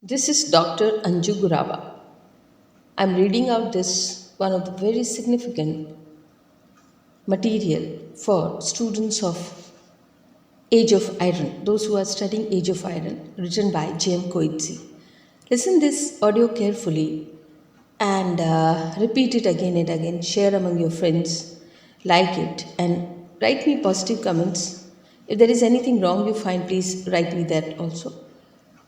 This is Dr. Anju Gurava. I'm reading out this one of the very significant material for students of Age of Iron, those who are studying Age of Iron, written by J M Coetzee. Listen this audio carefully and repeat it again and again. Share among your friends, like it, and write me positive comments. If there is anything wrong you find, please write me that also.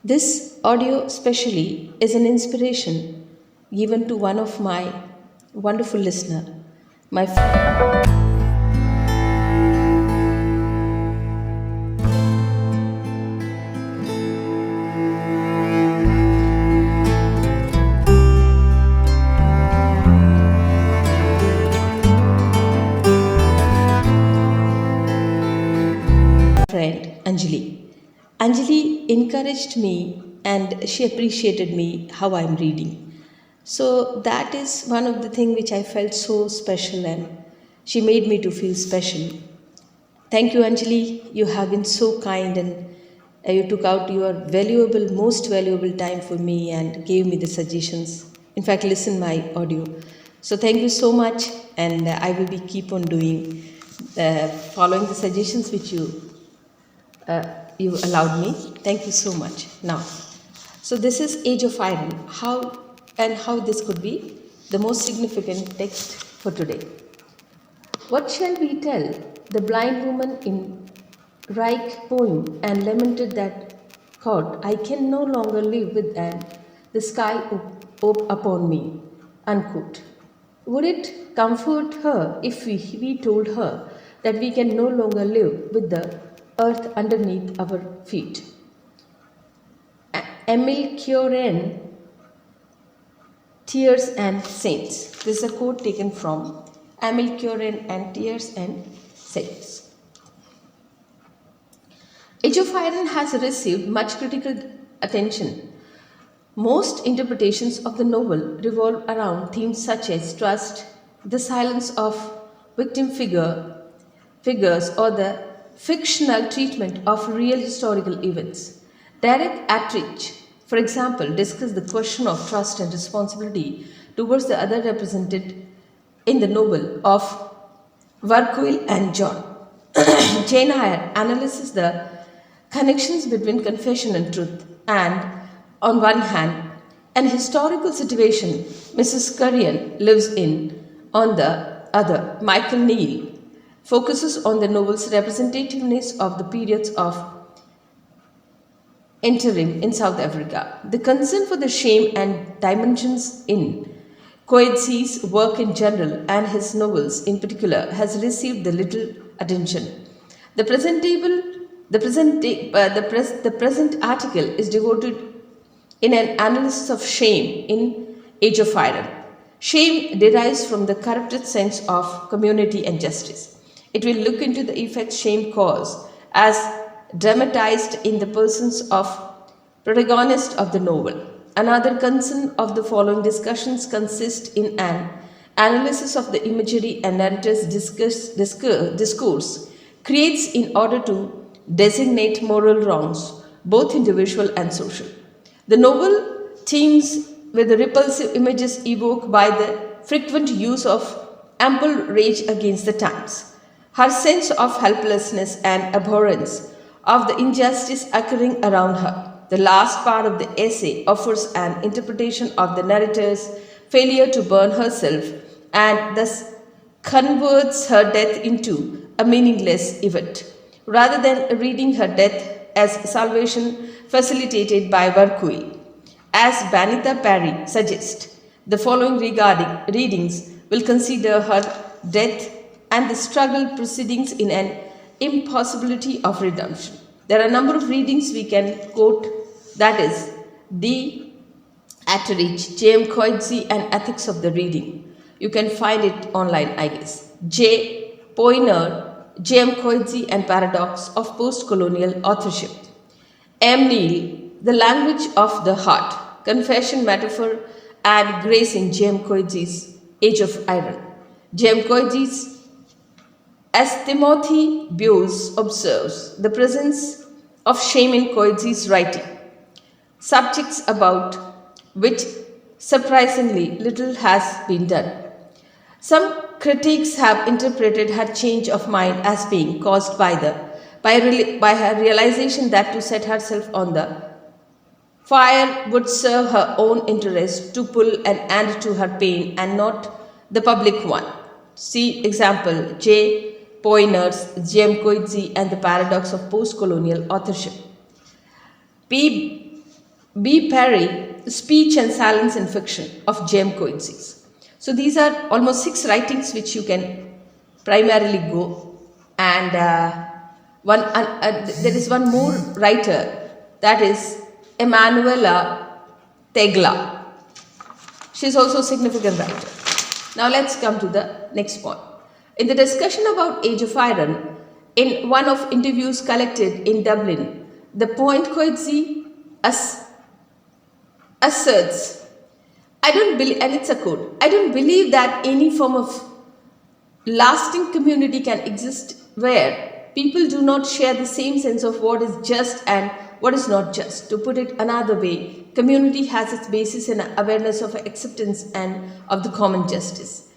This audio, specially, is an inspiration given to one of my wonderful listener, my friend Anjali. Anjali encouraged me and she appreciated me how I'm reading. So that is one of the things which I felt so special and she made me to feel special. Thank you, Anjali. You have been so kind and you took out your valuable, most valuable time for me and gave me the suggestions. In fact, listen my audio. So thank you so much, and I will be keep on doing, following the suggestions which you allowed me. Thank you so much. Now, so this is Age of Iron. How this could be the most significant text for today. What shall we tell? The blind woman in Reich poem and lamented that thought, I can no longer live with and the sky upon me. Unquote. Would it comfort her if we told her that we can no longer live with the earth underneath our feet? Emile Cioran, Tears and Saints. This is a quote taken from Emile Cioran and Tears and Saints. Age of Iron has received much critical attention. Most interpretations of the novel revolve around themes such as trust, the silence of victim figures, or the fictional treatment of real historical events. Derek Attridge, for example, discussed the question of trust and responsibility towards the other represented in the novel of Verkuil and John. Jane Eyre analyzes the connections between confession and truth, and on one hand, an historical situation Mrs. Currian lives in, on the other. Michael Neal focuses on the novel's representativeness of the periods of interim in South Africa. The concern for the shame and dimensions in Coetzee's work in general and his novels in particular has received the little attention. The present article is devoted in an analysis of shame in Age of Iron. Shame derives from the corrupted sense of community and justice. It will look into the effects shame causes as dramatized in the persons of protagonists of the novel. Another concern of the following discussions consists in an analysis of the imagery and narrator's discourse creates in order to designate moral wrongs, both individual and social. The novel teems with the repulsive images evoked by the frequent use of ample rage against the times. Her sense of helplessness and abhorrence of the injustice occurring around her. The last part of the essay offers an interpretation of the narrator's failure to burn herself and thus converts her death into a meaningless event, rather than reading her death as salvation facilitated by Verkuil. As Banitha Parry suggests, the following readings will consider her death and the struggle proceedings in an impossibility of redemption. There are a number of readings we can quote, that is, D. Atteridge, J M Coetzee, and Ethics of the Reading. You can find it online, I guess. J. Poyner, J M Coetzee, and Paradox of Post-Colonial Authorship. M. Neal, The Language of the Heart, Confession, Metaphor, and Grace in J M Coetzee's Age of Iron. J M Coetzee's As Timothy Bowes observes, the presence of shame in Coetzee's writing. subjects about which surprisingly little has been done. Some critics have interpreted her change of mind as being caused by her realization that to set herself on the fire would serve her own interest to pull an end to her pain and not the public one. See example J M Coetzee and the paradox of post-colonial authorship. B. B. Perry, Speech and Silence in Fiction of J M Coetzee. So these are almost 6 writings which you can primarily go. And there is one more writer, that is Emanuela Tegla. She is also a significant writer. Now let's come to the next point. In the discussion about Age of Iron, in one of interviews collected in Dublin, the point Coetzee asserts, I don't believe, and it's a quote, I don't believe that any form of lasting community can exist where people do not share the same sense of what is just and what is not just. To put it another way, community has its basis in awareness of acceptance and of the common justice.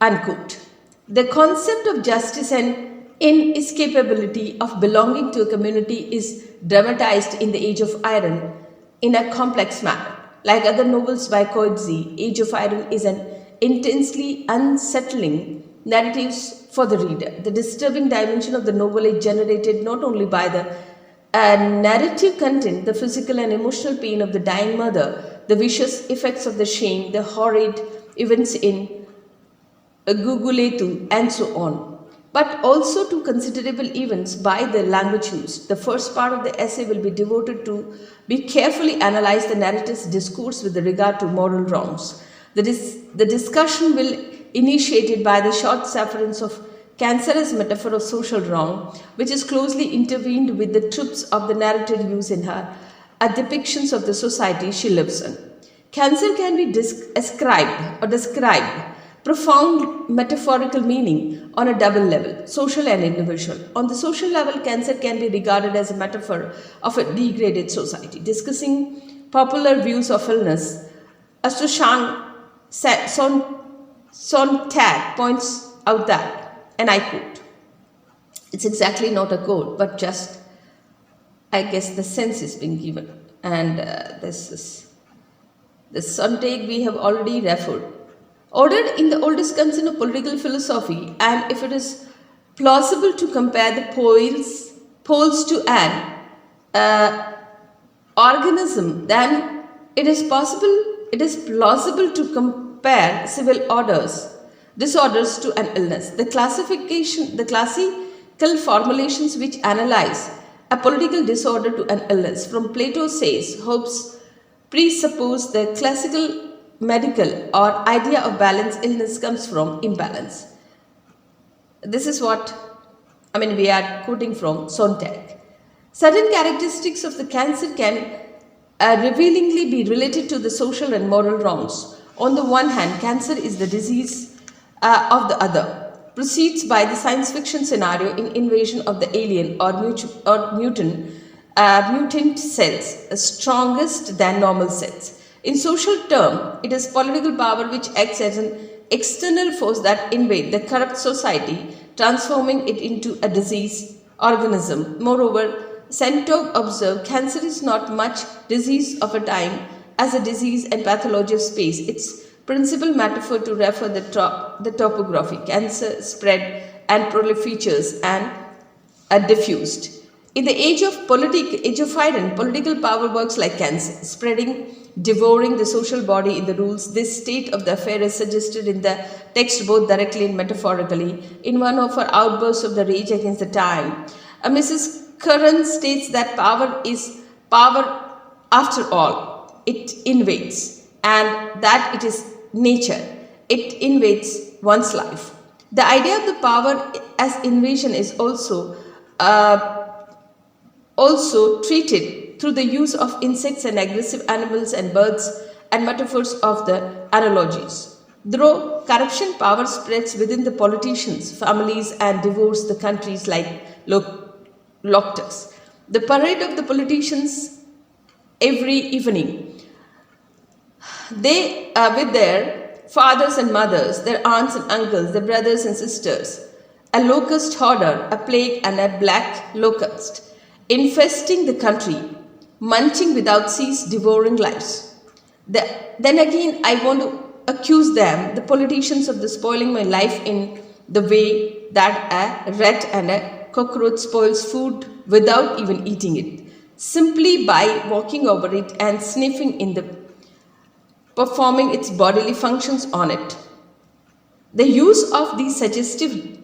Unquote. The concept of justice and inescapability of belonging to a community is dramatized in the Age of Iron in a complex manner. Like other novels by Coetzee, Age of Iron is an intensely unsettling narrative for the reader. The disturbing dimension of the novel is generated not only by the narrative content, the physical and emotional pain of the dying mother, the vicious effects of the shame, the horrid events in Guguletu, and so on, but also to considerable events by the language used. The first part of the essay will be devoted to be carefully analyze the narrative's discourse with regard to moral wrongs. The discussion will initiated by the short sufferance of cancer as metaphor of social wrong, which is closely intervened with the tropes of the narrative used in her depictions of the society she lives in. Cancer can be described profound metaphorical meaning on a double level, social and individual. On the social level, cancer can be regarded as a metaphor of a degraded society. Discussing popular views of illness, Sontag points out that, and I quote, it's exactly not a quote, but just, I guess, the sense is being given. And this Sontag we have already referred. Ordered in the oldest concern of political philosophy, and if it is plausible to compare the poles to an organism, then it is plausible to compare civil disorders to an illness. The classical formulations which analyze a political disorder to an illness, from Plato says, Hobbes presuppose the classical medical or idea of balance. Illness comes from imbalance. This is what we are quoting from Sontag. Certain characteristics of the cancer can revealingly be related to the social and moral wrongs. On the one hand, cancer is the disease of the other. Proceeds by the science fiction scenario in Invasion of the Alien or mutant cells, strongest than normal cells. In social term, it is political power which acts as an external force that invades the corrupt society, transforming it into a disease organism. Moreover, Sontag observed, cancer is not much disease of a time as a disease and pathology of space. Its principal metaphor to refer the topography. Cancer spread and proliferates and diffused. In the age of iron, political power works like cancer, spreading, devouring the social body in the rules. This state of the affair is suggested in the text both directly and metaphorically. In one of her outbursts of the rage against the time, Mrs. Curran states that power is power after all. It invades, and that it is nature. It invades one's life. The idea of the power as invasion is also treated through the use of insects and aggressive animals and birds and metaphors of the analogies. Though corruption power spreads within the politicians, families, and devours the countries like locusts. The parade of the politicians every evening. They, with their fathers and mothers, their aunts and uncles, their brothers and sisters, a locust horder, a plague, and a black locust, infesting the country, munching without cease, devouring lives. Then again, I want to accuse them, the politicians, of the spoiling my life in the way that a rat and a cockroach spoils food without even eating it, simply by walking over it and sniffing in the performing its bodily functions on it. The use of these suggestive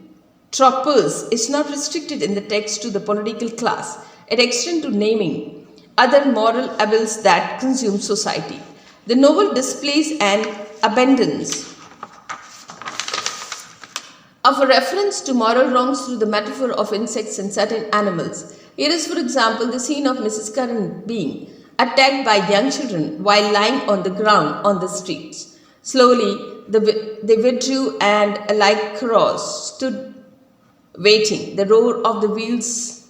tropes is not restricted in the text to the political class. It extends to naming other moral evils that consume society. The novel displays an abundance of a reference to moral wrongs through the metaphor of insects and certain animals. Here is, for example, the scene of Mrs. Curran being attacked by young children while lying on the ground on the streets. Slowly, they withdrew and, like crows, stood waiting. The roar of the wheels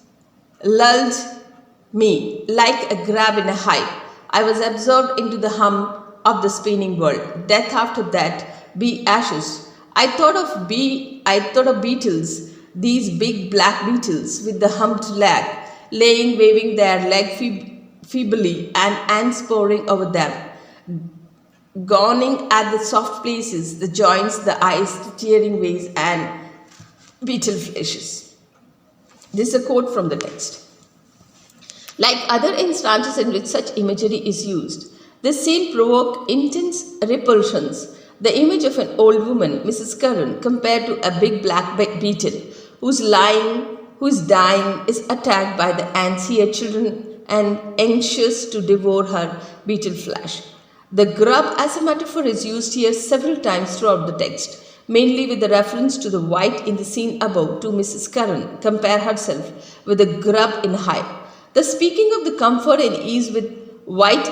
lulled me like a crab in a hive. I was absorbed into the hum of the spinning world. Death after that, be ashes. I thought of beetles, these big black beetles with the humped leg, laying waving their leg feebly, and ants poring over them, gawning at the soft places, the joints, the eyes, the tearing ways, and beetle fleshes. This is a quote from the text. Like other instances in which such imagery is used, this scene provoked intense repulsions. The image of an old woman, Mrs. Curran, compared to a big black beetle who's dying, is attacked by the ants, here children, and anxious to devour her beetle flesh. The grub as a metaphor is used here several times throughout the text, mainly with the reference to the white in the scene above to Mrs. Curran compare herself with a grub in hive. The speaking of the comfort and ease with white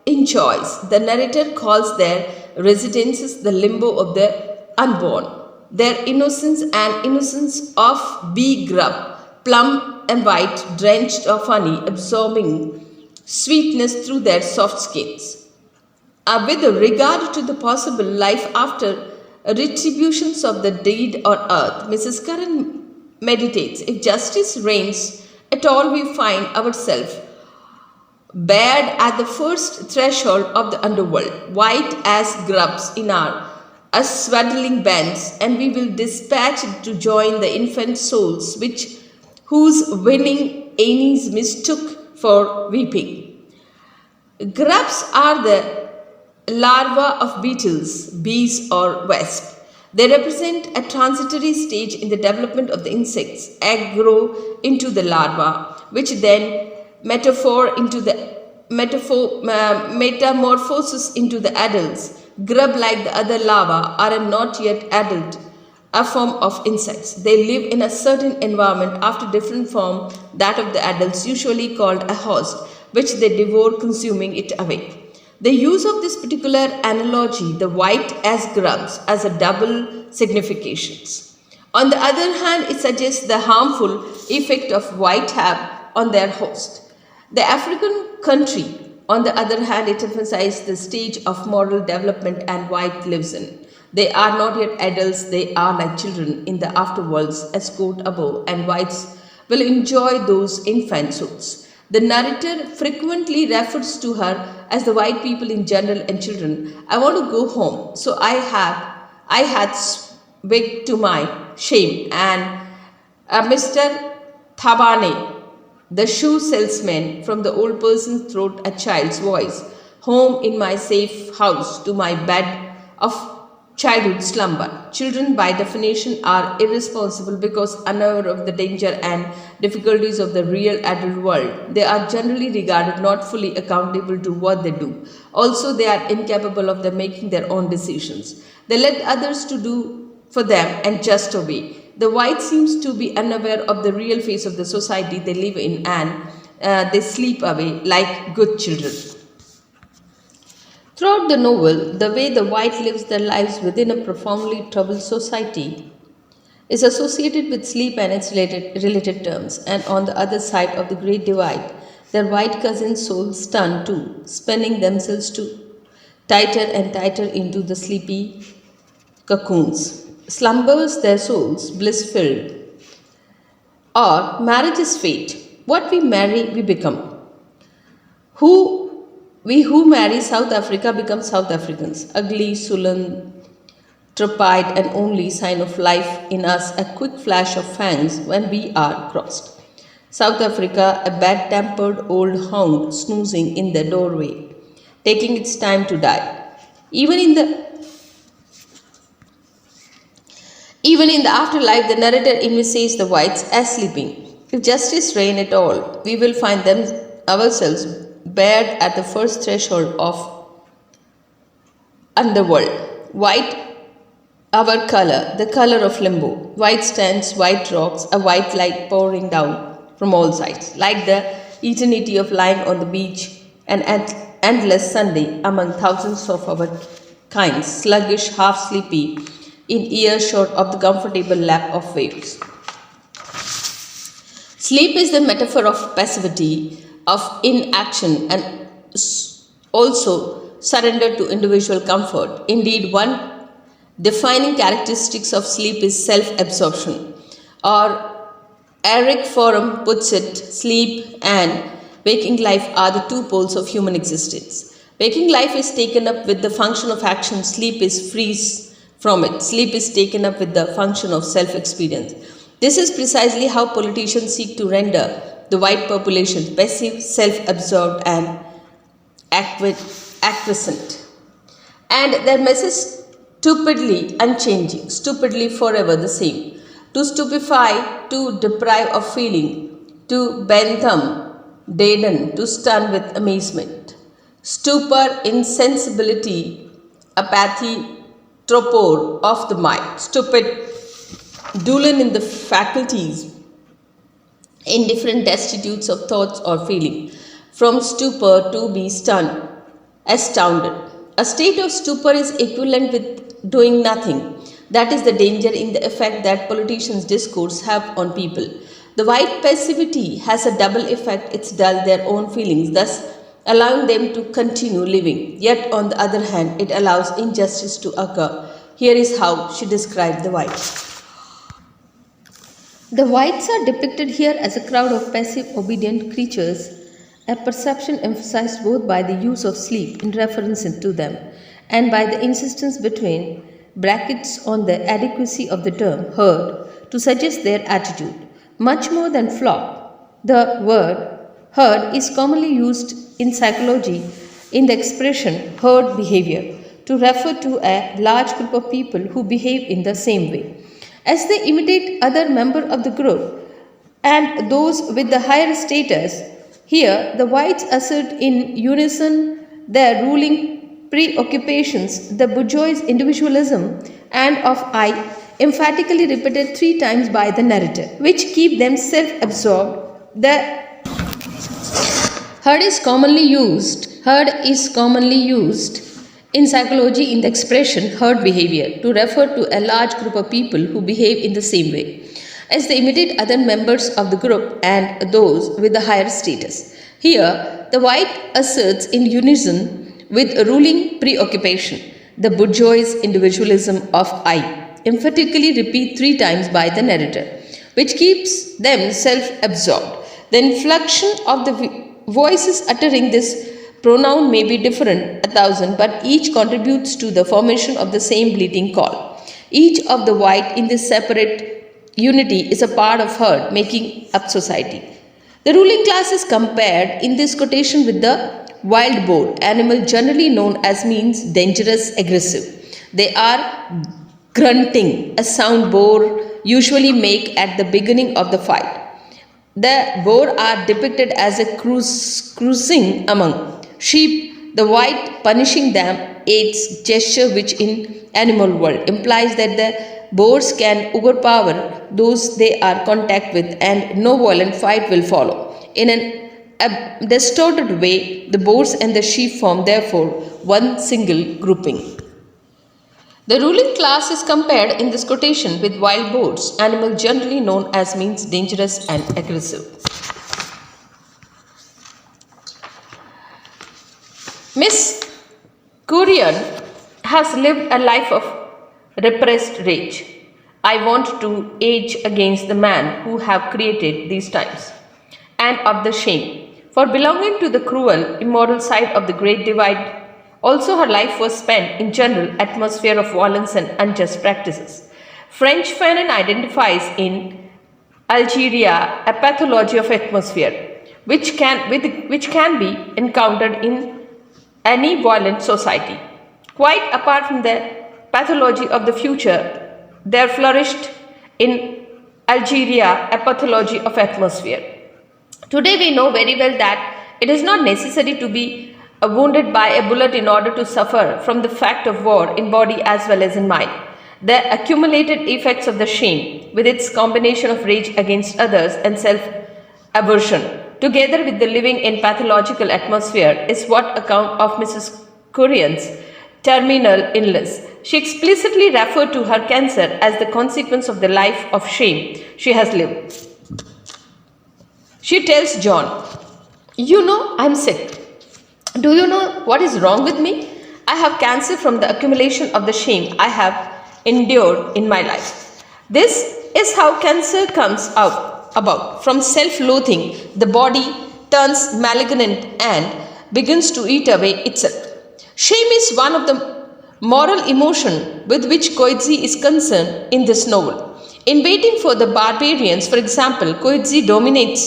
in choice, the narrator calls their residences the limbo of the unborn. Their innocence and innocence of bee grub, plump and white, drenched of honey, absorbing sweetness through their soft skins. With regard to the possible life after retributions of the deed on earth, Mrs. Curran meditates, if justice reigns at all, we find ourselves bared at the first threshold of the underworld, white as grubs in our swaddling bands, and we will dispatch it to join the infant souls whose winning Annie's mistook for weeping. Grubs are the larvae of beetles, bees, or wasps. They represent a transitory stage in the development of the insect's egg grow into the larva, which then metamorphosis into the adults. Grub, like the other larvae, are a not yet adult, a form of insects. They live in a certain environment after different form that of the adults, usually called a host, which they devour, consuming it away. The use of this particular analogy, the white as grubs, has a double significations. On the other hand, it suggests the harmful effect of white hair on their host. The African country, on the other hand, it emphasizes the stage of moral development and white lives in. They are not yet adults, they are like children in the afterworlds, as quoted above, and whites will enjoy those infant souls. The narrator frequently refers to her as the white people in general and children. I want to go home, so I had begged to my shame, and Mr. Thabane, the shoe salesman, from the old person's throat, a child's voice, home in my safe house, to my bed of childhood slumber. Children, by definition, are irresponsible because unaware of the danger and difficulties of the real adult world. They are generally regarded not fully accountable to what they do. Also, they are incapable of making their own decisions. They let others to do for them and just obey. The white seems to be unaware of the real face of the society they live in, and they sleep away like good children. Throughout the novel, the way the white lives their lives within a profoundly troubled society is associated with sleep and its related terms, and on the other side of the Great Divide, their white cousin souls turn too, spinning themselves to tighter and tighter into the sleepy cocoons. Slumbers their souls, bliss filled. Or marriage is fate. What we marry, we become. Who marry South Africa become South Africans. Ugly, sullen, trepide, and only sign of life in us a quick flash of fangs when we are crossed. South Africa, a bad tempered old hound snoozing in the doorway, taking its time to die. Even in the Even in the afterlife, the narrator envisages the whites as sleeping. If justice reign at all, we will find them ourselves bared at the first threshold of underworld. White, our color, the color of limbo. White stands, white rocks, a white light pouring down from all sides, like the eternity of lying on the beach, an endless Sunday among thousands of our kind, sluggish, half sleepy, in earshot of the comfortable lap of waves. Sleep is the metaphor of passivity, of inaction, and also surrender to individual comfort. Indeed, one defining characteristics of sleep is self-absorption, or Eric Forum puts it, sleep and waking life are the two poles of human existence. Waking life is taken up with the function of action, sleep is frees from it. Sleep is taken up with the function of self-experience. This is precisely how politicians seek to render the white population passive, self-absorbed, and acquiescent. And their message stupidly unchanging, stupidly forever the same. To stupefy, to deprive of feeling, to bentham, deaden, to stun with amazement. Stupor, insensibility, apathy, torpor of the mind, stupid, dullen in the faculties, indifferent, destitutes of thoughts or feeling. From stupor to be stunned, astounded. A state of stupor is equivalent with doing nothing. That is the danger in the effect that politicians' discourse have on people. The white passivity has a double effect. It's dull their own feelings, thus allowing them to continue living. Yet on the other hand, it allows injustice to occur. Here is how she described the whites. The whites are depicted here as a crowd of passive, obedient creatures, a perception emphasized both by the use of sleep in reference to them and by the insistence between brackets on the adequacy of the term herd to suggest their attitude. Much more than flock, the word herd is commonly used in psychology in the expression herd behavior to refer to a large group of people who behave in the same way. As they imitate other members of the group and those with the higher status, here the whites assert in unison their ruling preoccupations, the bourgeois individualism and of I, emphatically repeated 3 times by the narrator, which keep them self-absorbed. The herd is commonly used in psychology in the expression herd behavior to refer to a large group of people who behave in the same way as they imitate other members of the group and those with the higher status. Here, the white asserts in unison with a ruling preoccupation, the bourgeois individualism of I, emphatically repeat 3 times by the narrator, which keeps them self-absorbed. The inflection of the voices uttering this pronoun may be different 1,000, but each contributes to the formation of the same bleating call. Each of the white in this separate unity is a part of herd, making up society. The ruling class is compared in this quotation with the wild boar, animal generally known as means dangerous, aggressive. They are grunting, a sound boar usually make at the beginning of the fight. The boar are depicted as a cruising among sheep. The white punishing them aids gesture which in animal world implies that the boars can overpower those they are contact with and no violent fight will follow. In a distorted way, the boars and the sheep form therefore one single grouping. The ruling class is compared in this quotation with wild boars, animal generally known as means dangerous and aggressive. Miss Kurian has lived a life of repressed rage. I want to age against the man who have created these times, and of the shame for belonging to the cruel, immoral side of the great divide. Also, her life was spent in general atmosphere of violence and unjust practices. French Fanon identifies in Algeria a pathology of atmosphere which can be encountered in any violent society. Quite apart from the pathology of the future, there flourished in Algeria a pathology of atmosphere. Today we know very well that it is not necessary to be wounded by a bullet in order to suffer from the fact of war in body as well as in mind. The accumulated effects of the shame, with its combination of rage against others and self-aversion, together with the living in pathological atmosphere, is what account of Mrs. Kurian's terminal illness. She explicitly referred to her cancer as the consequence of the life of shame she has lived. She tells John, "You know, I'm sick. Do you know what is wrong with me? I have cancer from the accumulation of the shame I have endured in my life." This is how cancer comes about. From self-loathing, the body turns malignant and begins to eat away itself. Shame is one of the moral emotion with which Coetzee is concerned in this novel. In Waiting for the Barbarians, for example, Coetzee dominates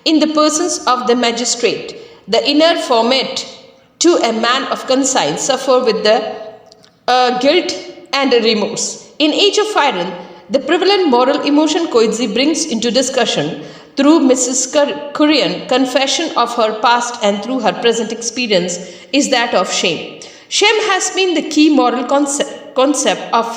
in the persons of the magistrate. The inner format to a man of conscience suffer with the guilt and remorse. In Age of Iron, the prevalent moral emotion Coetzee brings into discussion through Mrs. Kurian confession of her past and through her present experience is that of shame. Shame has been the key moral concept of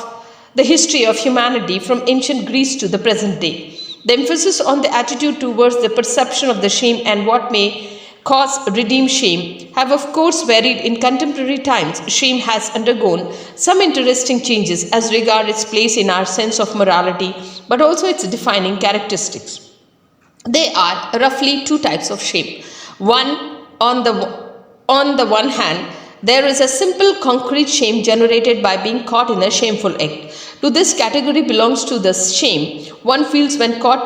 the history of humanity from ancient Greece to the present day. The emphasis on the attitude towards the perception of the shame and what may cause redeem shame have of course varied in contemporary times. Shame has undergone some interesting changes as regard its place in our sense of morality, but also its defining characteristics. There are roughly two types of shame. On the one hand, there is a simple concrete shame generated by being caught in a shameful act. To this category belongs to the shame one feels when caught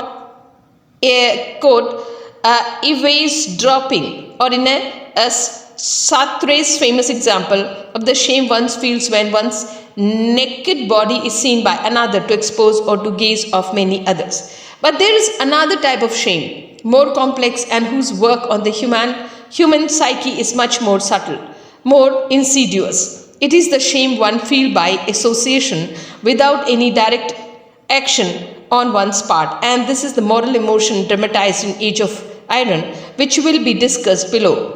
eavesdropping, or in a Sartre's famous example of the shame one feels when one's naked body is seen by another to expose or to gaze of many others. But there is another type of shame, more complex and whose work on the human psyche is much more subtle, more insidious. It is the shame one feels by association without any direct action on one's part, and this is the moral emotion dramatized in Age of Iron, which will be discussed below.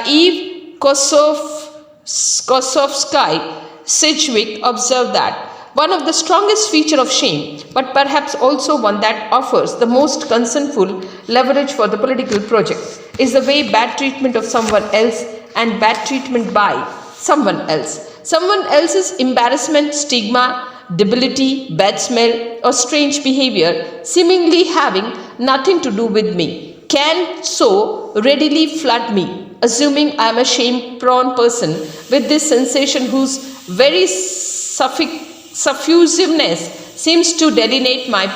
Eve Kosovsky Sidgwick observed that one of the strongest features of shame, but perhaps also one that offers the most concernful leverage for the political project, is the way bad treatment of someone else and bad treatment by someone else. Someone else's embarrassment, stigma, debility, bad smell, or strange behavior, seemingly having nothing to do with me, can so readily flood me, assuming I am a shame-prone person with this sensation whose very suffusiveness seems to delineate my.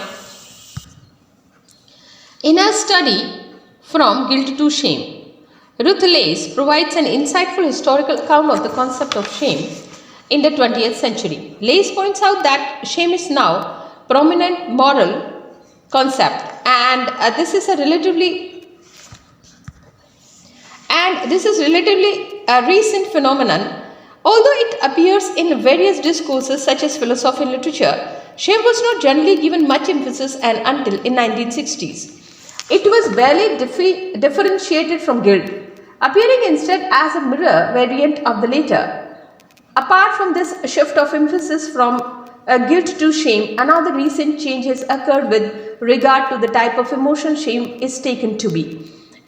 In a study From Guilt to Shame, Ruth Lace provides an insightful historical account of the concept of shame in the 20th century. Lace points out that shame is now prominent moral concept, and this is relatively a recent phenomenon. Although it appears in various discourses such as philosophy and literature, shame was not generally given much emphasis until in 1960s. It was barely differentiated from guilt, appearing instead as a mirror variant of the latter. Apart from this shift of emphasis from guilt to shame, another recent change has occurred with regard to the type of emotion shame is taken to be.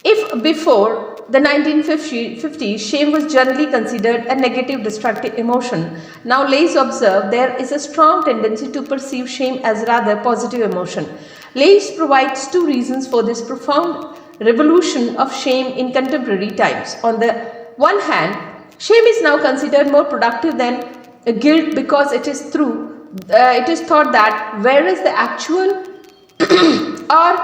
If before the 1950s, shame was generally considered a negative, destructive emotion, now Lace observed there is a strong tendency to perceive shame as rather positive emotion. Lace provides two reasons for this profound revolution of shame in contemporary times. On the one hand, Shame is now considered more productive than guilt because it is thought that whereas the actual or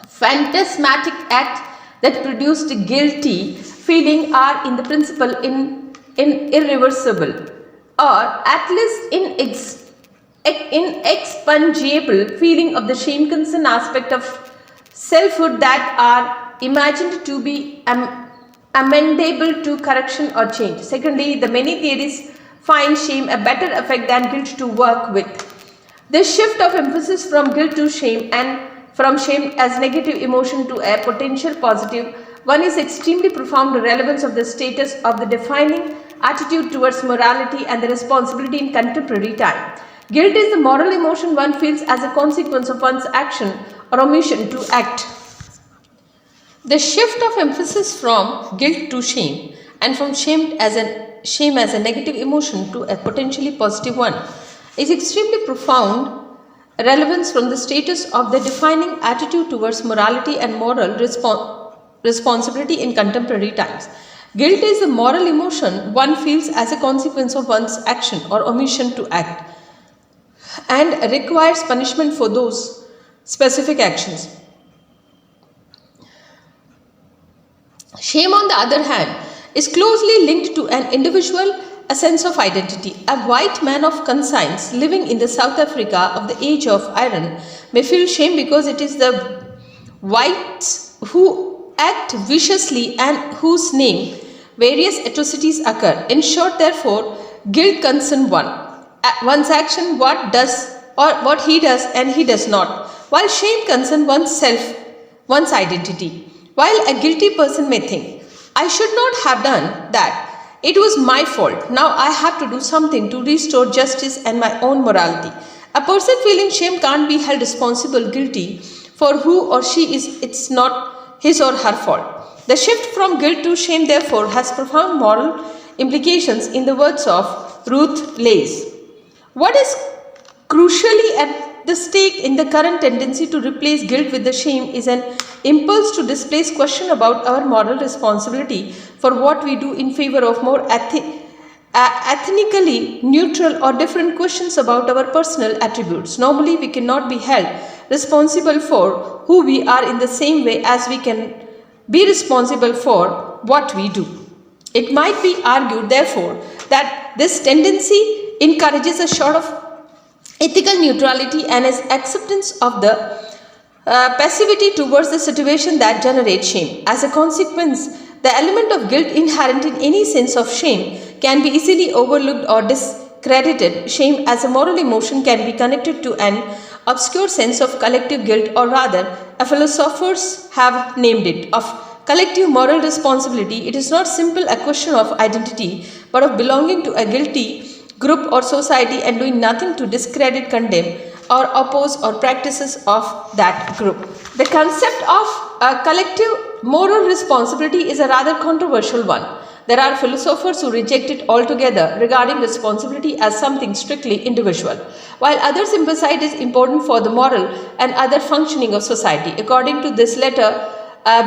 phantasmatic act that produced guilty feeling are in the principle in irreversible or at least inexpugnable feeling of the shame concern aspect of selfhood that are imagined to be amendable to correction or change. Secondly, the many theories find shame a better effect than guilt to work with. This shift of emphasis from guilt to shame and from shame as negative emotion to a potential positive one is extremely profound relevance of the status of the defining attitude towards morality and the responsibility in contemporary time. Guilt is the moral emotion one feels as a consequence of one's action or omission to act. The shift of emphasis from guilt to shame and from shame as a negative emotion to a potentially positive one is extremely profound relevance from the status of the defining attitude towards morality and moral responsibility in contemporary times. Guilt is the moral emotion one feels as a consequence of one's action or omission to act and requires punishment for those specific actions. Shame, on the other hand, is closely linked to an individual a sense of identity. A white man of conscience living in the South Africa of the age of iron may feel shame because it is the whites who act viciously and whose name various atrocities occur. In short, therefore, guilt concerns one's action, what he does and he does not, while shame concerns oneself, one's identity. While a guilty person may think, I should not have done that, it was my fault, now I have to do something to restore justice and my own morality. A person feeling shame can't be held responsible guilty for who or she is, it's not his or her fault. The shift from guilt to shame therefore has profound moral implications in the words of Ruth Lays. What is crucially at the stake in the current tendency to replace guilt with the shame is an impulse to displace question about our moral responsibility for what we do in favor of more ethnically neutral or different questions about our personal attributes. Normally, we cannot be held responsible for who we are in the same way as we can be responsible for what we do. It might be argued, therefore, that this tendency encourages a sort of ethical neutrality and is acceptance of the passivity towards the situation that generates shame. As a consequence, the element of guilt inherent in any sense of shame can be easily overlooked or discredited. Shame as a moral emotion can be connected to an obscure sense of collective guilt, or rather, philosophers have named it, of collective moral responsibility. It is not simply a question of identity, but of belonging to a guilty group or society and doing nothing to discredit, condemn, or oppose or practices of that group. The concept of a collective moral responsibility is a rather controversial one. There are philosophers who reject it altogether, regarding responsibility as something strictly individual, while others emphasize it is important for the moral and other functioning of society. According to this latter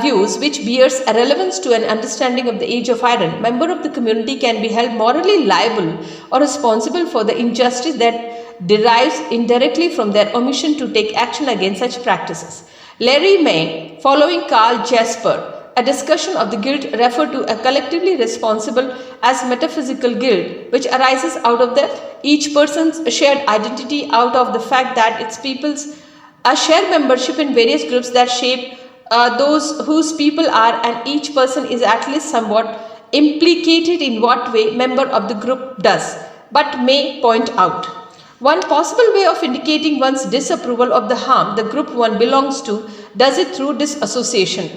views, which bears a relevance to an understanding of the age of iron, member of the community can be held morally liable or responsible for the injustice that derives indirectly from their omission to take action against such practices. Larry May, following Karl Jasper, a discussion of the guilt referred to a collectively responsible as metaphysical guilt, which arises out of each person's shared identity, out of the fact that its people's share membership in various groups that shape those whose people are, and each person is at least somewhat implicated in what way member of the group does, but May point out. One possible way of indicating one's disapproval of the harm the group one belongs to does it through disassociation.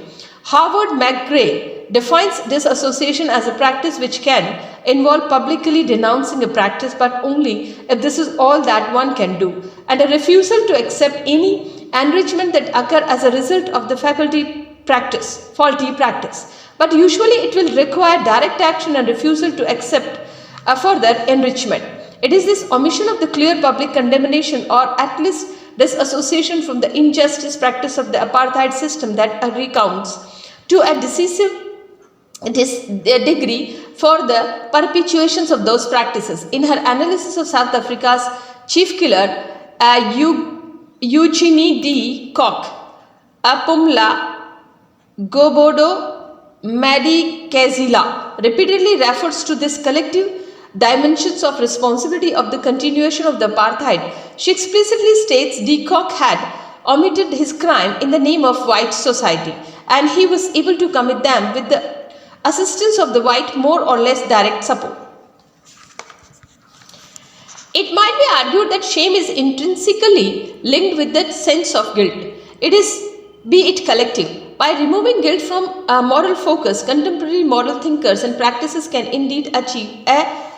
Howard McGray defines disassociation as a practice which can involve publicly denouncing a practice, but only if this is all that one can do, and a refusal to accept any enrichment that occur as a result of the faulty practice. But usually it will require direct action and refusal to accept a further enrichment. It is this omission of the clear public condemnation, or at least disassociation from the injustice practice of the apartheid system, that recounts to a decisive degree for the perpetuations of those practices. In her analysis of South Africa's chief killer, Eugenie de Kock, Apumla Gobodo Madikizela repeatedly refers to this collective dimensions of responsibility of the continuation of the apartheid. She explicitly states de Kock had omitted his crime in the name of white society, and he was able to commit them with the assistance of the white more or less direct support. It might be argued that shame is intrinsically linked with that sense of guilt. Be it collective. By removing guilt from a moral focus, contemporary moral thinkers and practices can indeed achieve a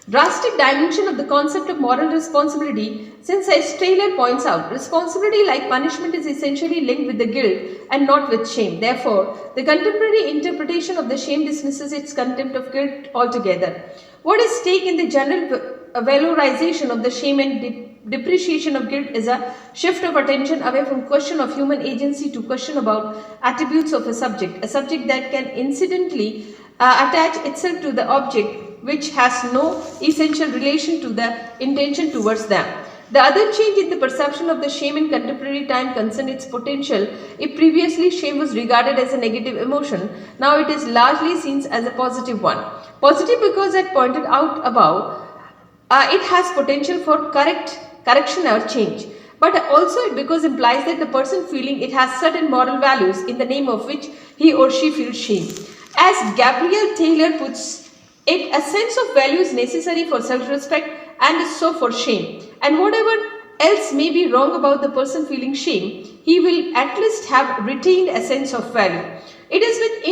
drastic dimension of the concept of moral responsibility, since, as Taylor points out, responsibility like punishment is essentially linked with the guilt and not with shame. Therefore, the contemporary interpretation of the shame dismisses its contempt of guilt altogether. What is at stake in the general valorization of the shame and depreciation of guilt is a shift of attention away from question of human agency to question about attributes of a subject that can incidentally attach itself to the object which has no essential relation to the intention towards them. The other change in the perception of the shame in contemporary time concerned its potential. If previously shame was regarded as a negative emotion, now it is largely seen as a positive one. Positive because, as pointed out above, it has potential for correction or change, but also because it implies that the person feeling it has certain moral values in the name of which he or she feels shame. As Gabriel Taylor puts it, a sense of value is necessary for self-respect and so for shame. And whatever else may be wrong about the person feeling shame, he will at least have retained a sense of value. It is with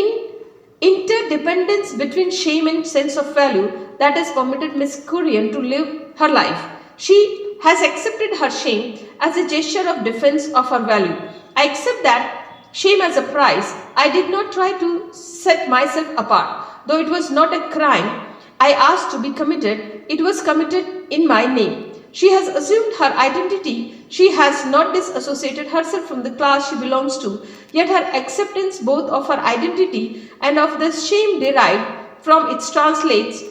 interdependence between shame and sense of value that has permitted Miss Kurian to live her life. She has accepted her shame as a gesture of defense of her value. I accept that shame as a price. I did not try to set myself apart. Though it was not a crime I asked to be committed, it was committed in my name. She has assumed her identity. She has not disassociated herself from the class she belongs to, yet her acceptance both of her identity and of the shame derived from it translates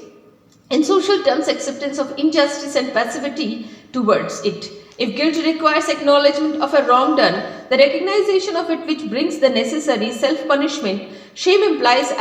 in social terms acceptance of injustice and passivity towards it. If guilt requires acknowledgement of a wrong done, the recognition of it which brings the necessary self-punishment, shame implies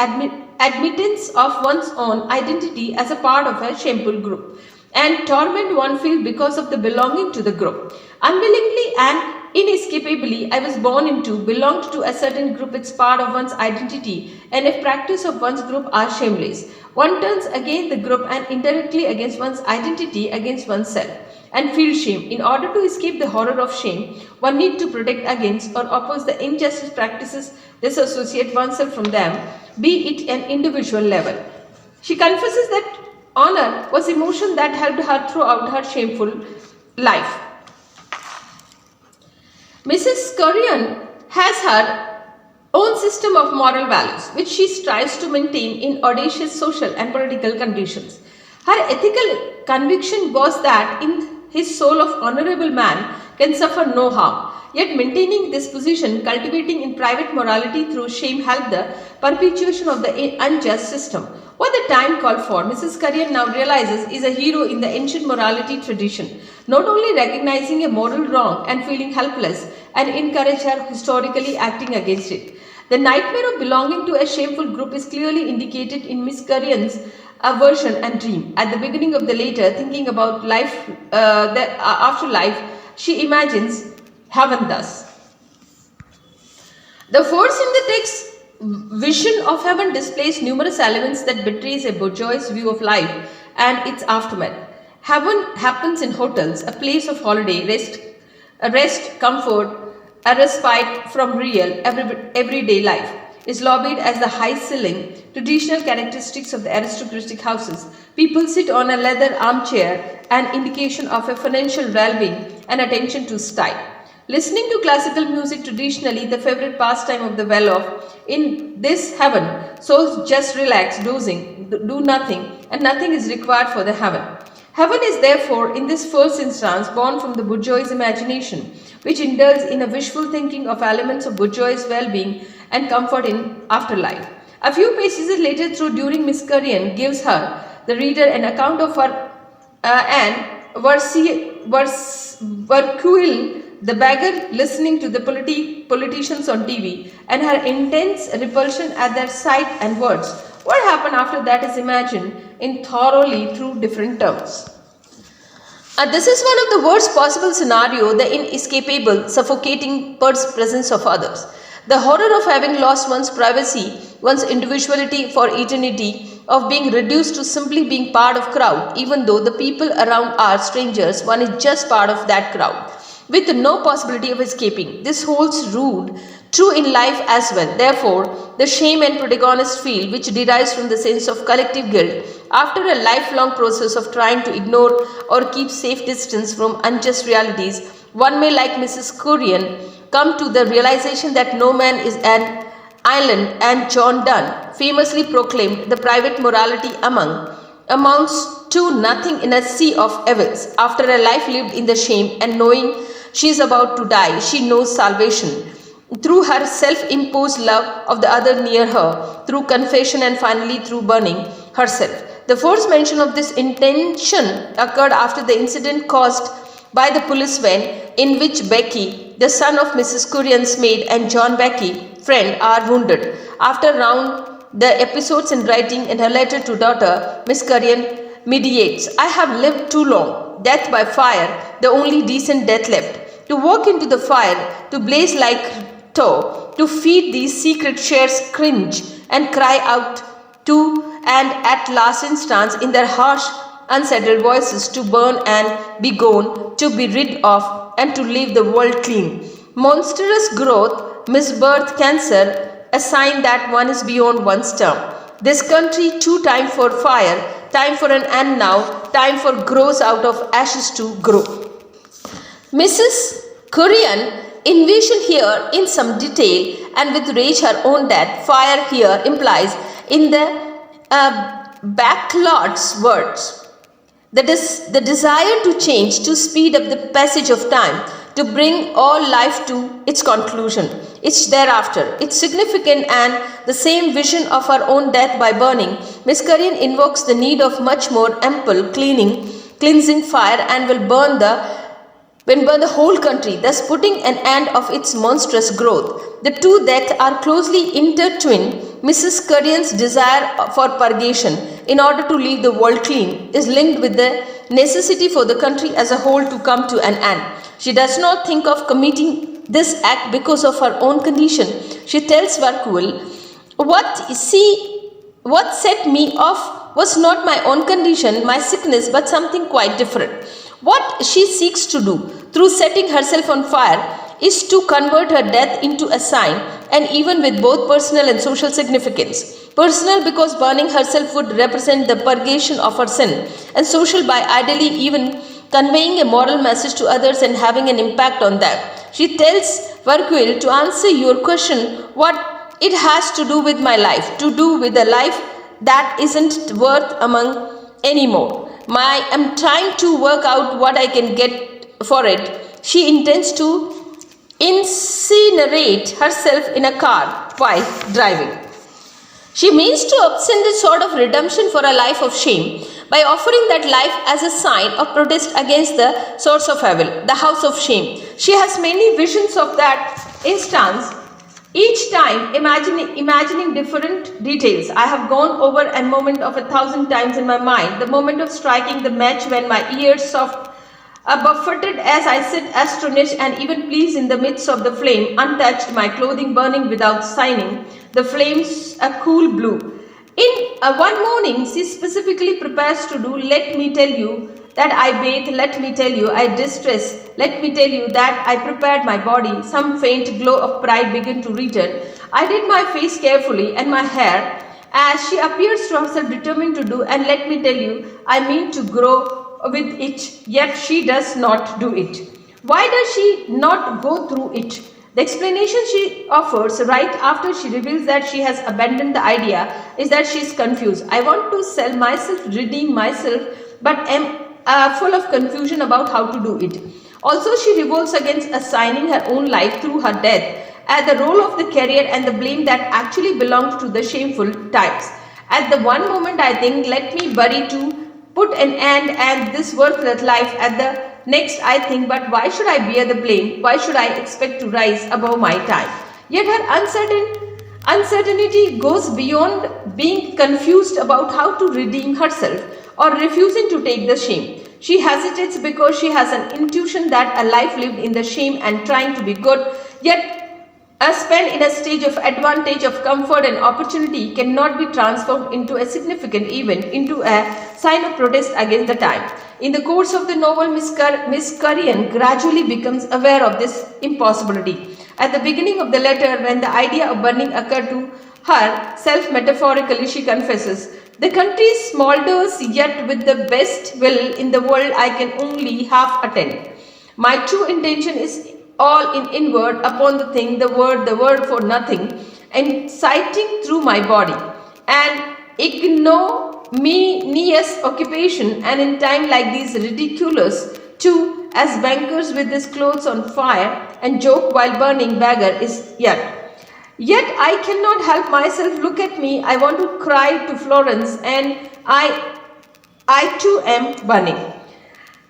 admittance of one's own identity as a part of a shameful group, and torment one feels because of the belonging to the group. Unwillingly and inescapably, I was born into, belonged to a certain group, it's part of one's identity, and if practice of one's group are shameless, one turns against the group and indirectly against one's identity, against oneself, and feel shame. In order to escape the horror of shame, one needs to protect against or oppose the injustice practices, disassociate oneself from them, be it an individual level. She confesses that honor was emotion that helped her throughout her shameful life. Mrs. Kurian has her own system of moral values, which she strives to maintain in audacious social and political conditions. Her ethical conviction was that in his soul of honorable man can suffer no harm. Yet maintaining this position, cultivating in private morality through shame helped the perpetuation of the unjust system. What the time called for, Mrs. Kurian now realizes, is a hero in the ancient morality tradition, not only recognizing a moral wrong and feeling helpless, and encourage her historically acting against it. The nightmare of belonging to a shameful group is clearly indicated in Miss Kurian's aversion and dream. At the beginning of the later, thinking about life, after life, she imagines heaven thus. The first in the text vision of heaven displays numerous elements that betrays a bourgeois view of life and its aftermath. Heaven happens in hotels, a place of holiday, rest, comfort, a respite from real, everyday life. Is lobbied as the high ceiling, traditional characteristics of the aristocratic houses. People sit on a leather armchair, an indication of a financial well-being and attention to style. Listening to classical music, traditionally the favorite pastime of the well-off. In this heaven, souls just relax, dozing, do nothing, and nothing is required for the heaven. Heaven is therefore, in this first instance, born from the bourgeois imagination, which indulges in a wishful thinking of elements of bourgeois well-being and comfort in afterlife. A few pages later, through during Miss Curran gives her, the reader, an account of her and Verkuil, the beggar, listening to the politicians on TV, and her intense repulsion at their sight and words. What happened after that is imagined in thoroughly through different terms. This is one of the worst possible scenario, the inescapable, suffocating presence of others. The horror of having lost one's privacy, one's individuality for eternity, of being reduced to simply being part of crowd, even though the people around are strangers, one is just part of that crowd, with no possibility of escaping. This holds true in life as well. Therefore, the shame and protagonist feel, which derives from the sense of collective guilt, after a lifelong process of trying to ignore or keep safe distance from unjust realities, one may, like Mrs. Curran, come to the realization that no man is an island, and John Donne famously proclaimed the private morality amounts to nothing in a sea of evils. After a life lived in the shame and knowing she is about to die, she knows salvation through her self-imposed love of the other near her, through confession, and finally through burning herself. The first mention of this intention occurred after the incident caused by the police van in which Becky, the son of Mrs. Curran's maid, and John Becky, friend, are wounded. After round the episodes in writing in her letter to daughter, Miss Curran mediates, "I have lived too long. Death by fire, the only decent death left. To walk into the fire, to blaze like tow, to feed these secret shares cringe and cry out to, and at last instance in their harsh, unsettled voices, to burn and be gone, to be rid of, and to leave the world clean. Monstrous growth, misbirth, cancer, a sign that one is beyond one's term. This country too time for fire, time for an end now, time for grows out of ashes to grow." Mrs. Curran envisioned here in some detail and with rage her own death. Fire here implies in the backlot's words the desire to change, to speed up the passage of time, to bring all life to its conclusion, its thereafter, its significant, and the same vision of her own death by burning. Miss Curran invokes the need of much more ample cleansing fire, and will burn the whole country, thus putting an end of its monstrous growth. The two deaths are closely intertwined. Mrs. Curran's desire for purgation in order to leave the world clean is linked with the necessity for the country as a whole to come to an end. She does not think of committing this act because of her own condition. She tells Verkuil, what set me off was not my own condition, my sickness, but something quite different. What she seeks to do through setting herself on fire is to convert her death into a sign, and even with both personal and social significance. Personal because burning herself would represent the purgation of her sin, and social by ideally even conveying a moral message to others and having an impact on them. She tells Verkuil, to answer your question, what it has to do with my life, to do with a life that isn't worth among anymore. I am trying to work out what I can get for it. She intends to incinerate herself in a car while driving. She means to obtain a sort of redemption for a life of shame by offering that life as a sign of protest against the source of evil, the house of shame. She has many visions of that instance, each time imagining different details. I have gone over a moment of 1,000 times in my mind, the moment of striking the match when my ears soft buffeted as I sit astonished and even pleased in the midst of the flame, untouched, my clothing burning without signing, the flames a cool blue. In one morning, she specifically prepares to do, let me tell you that I bathe, let me tell you I distress, let me tell you that I prepared my body. Some faint glow of pride began to return. I did my face carefully and my hair, as she appears to herself determined to do, and let me tell you, I mean to grow with it, yet she does not do it. Why does she not go through it? The explanation she offers right after she reveals that she has abandoned the idea is that she is confused. I want to sell myself, redeem myself, but am full of confusion about how to do it. Also, she revolts against assigning her own life through her death at the role of the career and the blame that actually belonged to the shameful times. At the one moment I think, let me bury to put an end and this worthless life. At the next I think, but why should I bear the blame? Why should I expect to rise above my time? Yet her uncertainty goes beyond being confused about how to redeem herself or refusing to take the shame. She hesitates because she has an intuition that a life lived in the shame and trying to be good, yet spent in a stage of advantage, of comfort and opportunity, cannot be transformed into a significant event, into a sign of protest against the time. In the course of the novel, Miss Curran gradually becomes aware of this impossibility. At the beginning of the letter, when the idea of burning occurred to her, self-metaphorically she confesses, "The country smolders, yet with the best will in the world I can only half attend. My true intention is all in inward upon the thing, the word for nothing, and sighting through my body, and ignominious occupation, and in time like these ridiculous too, as bankers with his clothes on fire, and joke while burning beggar is Yet I cannot help myself. Look at me. I want to cry to Florence, and I too am burning."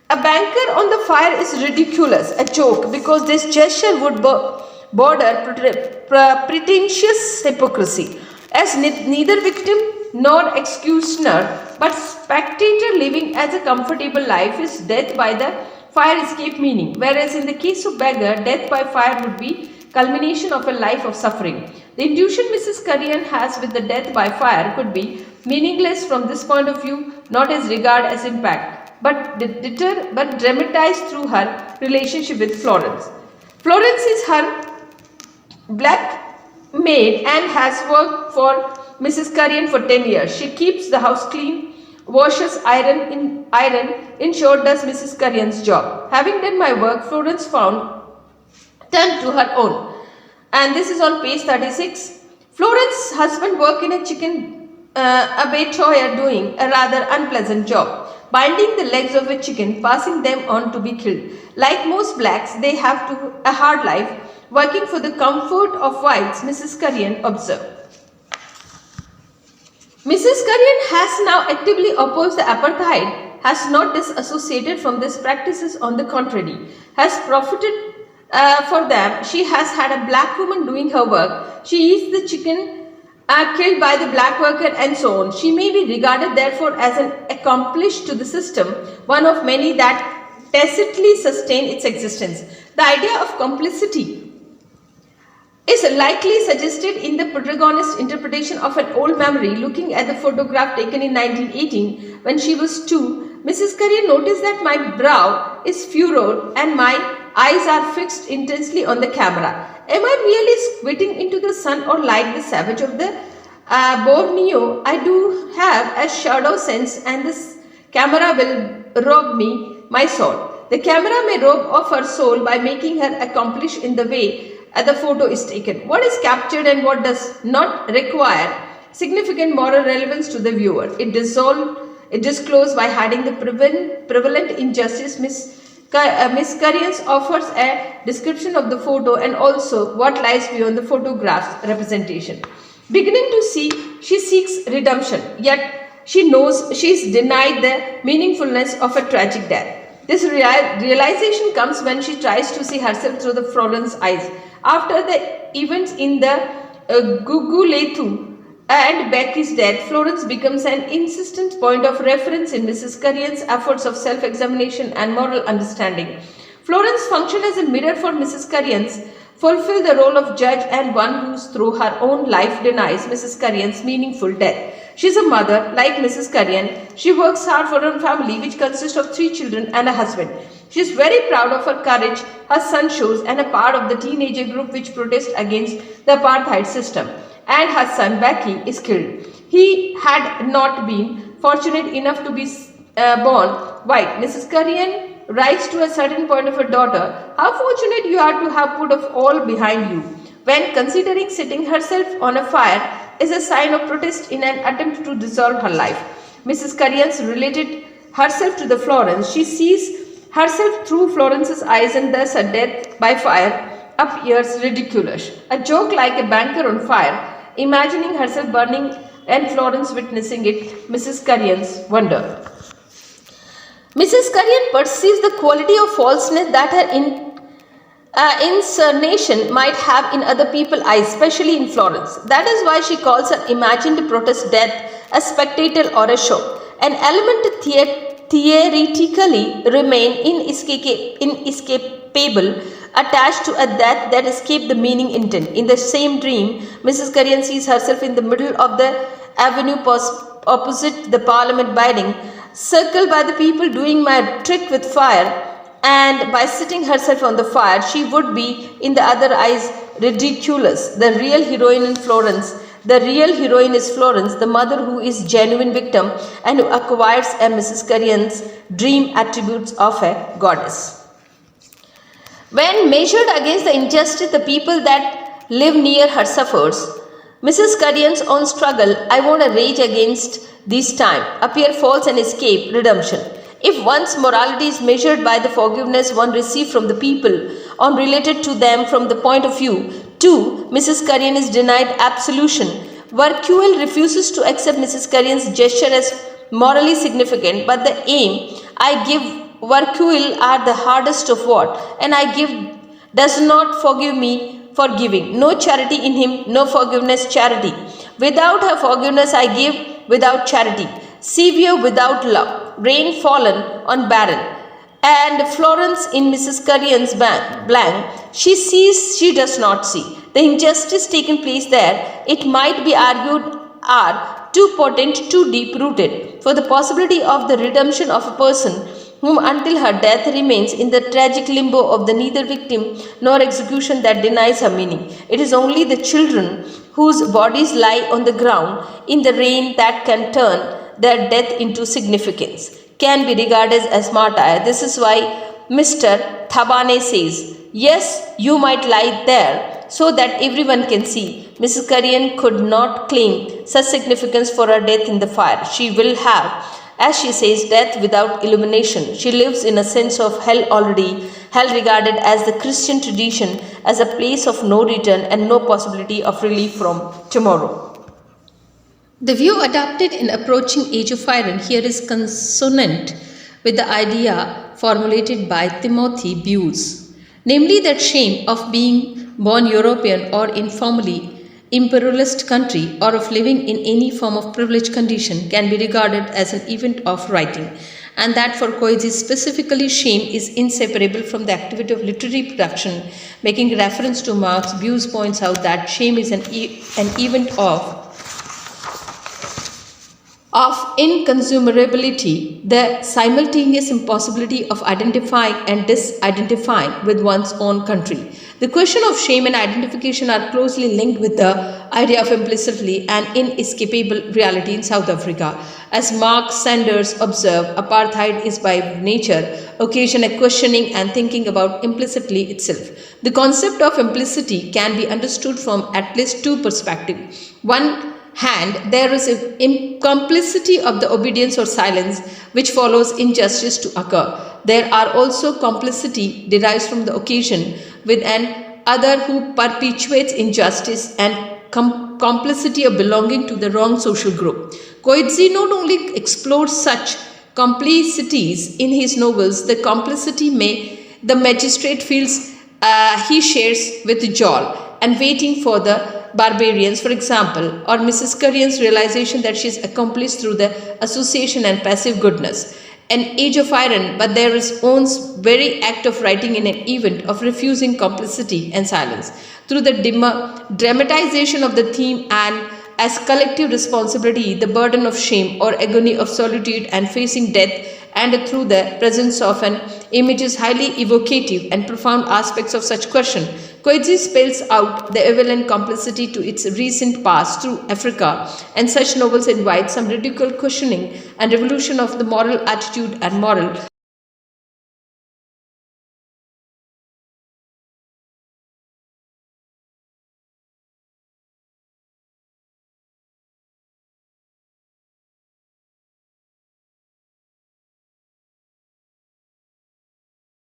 A banker on the fire is ridiculous, a joke, because this gesture would border pretentious hypocrisy. As neither victim nor executioner, but spectator living as a comfortable life, is death by the fire escape meaning, whereas in the case of beggar, death by fire would be culmination of a life of suffering. The intuition Mrs. Curran has with the death by fire could be meaningless from this point of view, not as regard as impact, but dramatized through her relationship with Florence. Florence is her black maid and has worked for Mrs. Curran for 10 years. She keeps the house clean, washes, iron, in short, does Mrs. Curran's job. Having done my work, Florence turned to her own. And this is on page 36. Florence's husband worked in a chicken abattoir doing a rather unpleasant job, binding the legs of a chicken, passing them on to be killed. Like most blacks, they have a hard life, working for the comfort of whites, Mrs. Curran observed. Mrs. Curran has now actively opposed the apartheid, has not disassociated from these practices, on the contrary, has profited for them. She has had a black woman doing her work. She eats the chicken killed by the black worker and so on. She may be regarded therefore as an accomplice to the system, one of many that tacitly sustain its existence. The idea of complicity is likely suggested in the protagonist's interpretation of an old memory. Looking at the photograph taken in 1918 when she was 2, Mrs. Curran noticed that my brow is furrowed and my eyes are fixed intensely on the camera. Am I really squinting into the sun, or like the savage of the Borneo, I do have a shadow sense, and this camera will rob me my soul. The camera may rob of her soul by making her accomplish in the way the photo is taken. What is captured and what does not require significant moral relevance to the viewer. It disclosed by hiding the prevalent injustice. Miss Curran offers a description of the photo and also what lies beyond the photograph's representation. Beginning to see, she seeks redemption, yet she knows she is denied the meaningfulness of a tragic death. This realization comes when she tries to see herself through the Florence eyes. After the events in the Guguletu and Becky's death, Florence becomes an insistent point of reference in Mrs. Curran's efforts of self-examination and moral understanding. Florence functions as a mirror for Mrs. Curran's, fulfill the role of judge and one who through her own life denies Mrs. Curran's meaningful death. She is a mother, like Mrs. Curran. She works hard for her family, which consists of 3 children and a husband. She is very proud of her courage, her son shows, and a part of the teenager group which protests against the apartheid system. And her son Becky is killed. He had not been fortunate enough to be born white. Mrs. Curran writes to a certain point of her daughter, "How fortunate you are to have put off all behind you," when considering setting herself on a fire is a sign of protest in an attempt to dissolve her life. Mrs. Curran related herself to the Florence. She sees herself through Florence's eyes, and thus her death by fire appears ridiculous. A joke like a banker on fire, imagining herself burning and Florence witnessing it, Mrs. Currien's wonder. Mrs. Currien perceives the quality of falseness that her incarnation might have in other people's eyes, especially in Florence. That is why she calls her imagined protest death a spectacle or a show. An element theoretically remain inescapable attached to a death that escaped the meaning intent. In the same dream, Mrs. Currien sees herself in the middle of the avenue opposite the Parliament building, circled by the people doing my trick with fire, and by sitting herself on the fire, she would be, in the other eyes, ridiculous. The real heroine is Florence, the mother who is genuine victim and who acquires a Mrs. Currien's dream attributes of a goddess. When measured against the injustice the people that live near her suffers, Mrs. Currien's own struggle, I want to rage against this time, appear false and escape redemption. If one's morality is measured by the forgiveness one received from the people or related to them from the point of view, too, Mrs. Currien is denied absolution. Vercuil refuses to accept Mrs. Currien's gesture as morally significant, but the aim I give Vercuil are the hardest of what, and I give does not forgive me forgiving. No charity in him, no forgiveness charity. Without her forgiveness I give without charity. Severe without love. Rain fallen on barren. And Florence in Mrs. Currien's blank, she sees, she does not see. The injustice taking place there, it might be argued, are too potent, too deep rooted for the possibility of the redemption of a person whom until her death remains in the tragic limbo of the neither victim nor execution that denies her meaning. It is only the children whose bodies lie on the ground in the rain that can turn their death into significance, can be regarded as martyr. This is why Mr. Thabane says, yes, you might lie there so that everyone can see. Mrs. Currien could not claim such significance for her death in the fire. She will have, as she says, death without illumination. She lives in a sense of hell already, hell regarded as the Christian tradition as a place of no return and no possibility of relief from tomorrow. The view adopted in approaching Age of Iron here is consonant with the idea formulated by Timothy Bewes, namely that shame of being born European or in formerly imperialist country or of living in any form of privileged condition can be regarded as an event of writing, and that for Coetzee specifically shame is inseparable from the activity of literary production. Making reference to Marx, Bewes points out that shame is an event of inconsumability, the simultaneous impossibility of identifying and disidentifying with one's own country. The question of shame and identification are closely linked with the idea of implicitly and inescapable reality in South Africa. As Mark Sanders observed, apartheid is by nature occasion a questioning and thinking about implicitly itself. The concept of implicity can be understood from at least two perspectives. One hand, there is a complicity of the obedience or silence which follows injustice to occur. There are also complicity derives from the occasion with an other who perpetuates injustice and complicity of belonging to the wrong social group. Coetzee not only explores such complicities in his novels, the complicity the magistrate feels he shares with Joel and waiting for the barbarians, for example, or Mrs. Currien's realization that she is accomplished through the association and passive goodness. An Age of Iron, but there is one's very act of writing in an event of refusing complicity and silence. Through the dramatization of the theme and as collective responsibility, the burden of shame or agony of solitude and facing death, and through the presence of an image is highly evocative and profound aspects of such question. Coetzee spells out the equivalent complicity to its recent past through Africa, and such novels invite some radical questioning and revolution of the moral attitude and moral